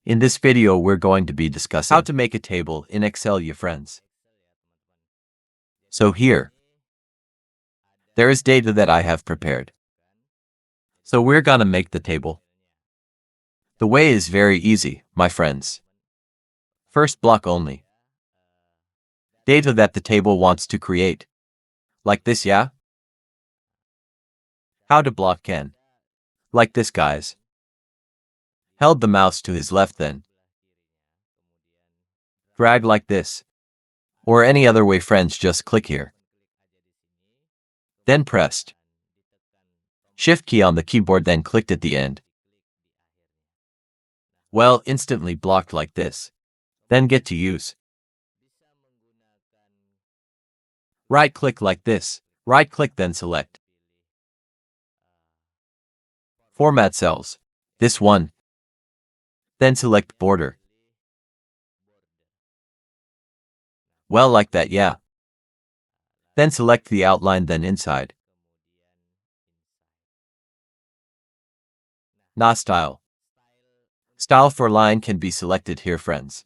In this video, we're going to be discussing how to make a table in Excel, ya friends. So here, there is data that I have prepared. So we're gonna make the table. The way is very easy, my friends. First block only. Data that the table wants to create. Like this, yeah? How to block can. Like this, guys. Held the mouse to his left, then drag like this. Or any other way, friends, just click here. Then pressed Shift key on the keyboard, then clicked at the end. Well, instantly blocked like this. Then get to use. Right click like this. Right click, then select Format Cells. This one. Then select Border. Well, like that, yeah. Then select the outline, then inside. Now style. Style for line can be selected here, friends.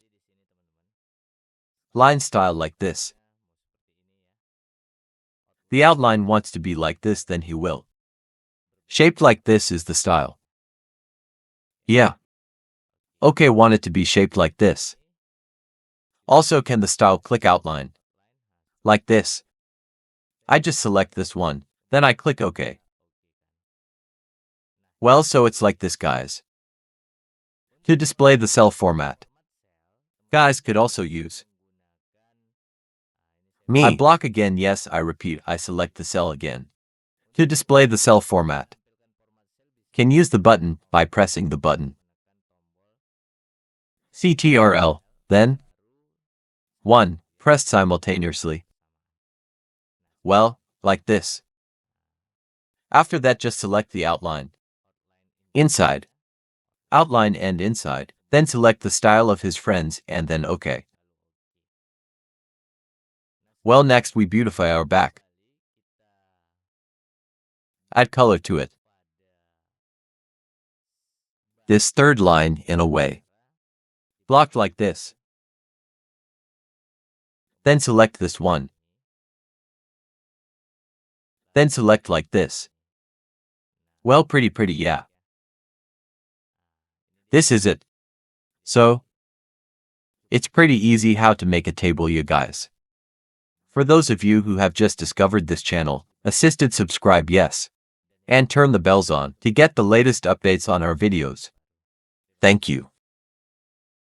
Line style like this. The outline wants to be like this, then he will. Shaped like this is the style. Yeah. Okay, want it to be shaped like this. Also, can the style click outline. Like this. I just select this one, then I click OK. Well, so it's like this, guys. To display the cell format, guys could also use me. I block again, yes, I repeat, I select the cell again. To display the cell format, can use the button by pressing the button. Ctrl, then 1, pressed simultaneously. Well, like this. After that, just select the outline. Inside. Outline and inside. Then select the style of his friends and then OK. Well, next we beautify our back. Add color to it. This third line in a way. Blocked like this. Then select this one. Then select like this. Well, pretty, yeah. This is it. So, it's pretty easy how to make a table, you guys. For those of you who have just discovered this channel, assisted subscribe, yes. And turn the bells on to get the latest updates on our videos. Thank you.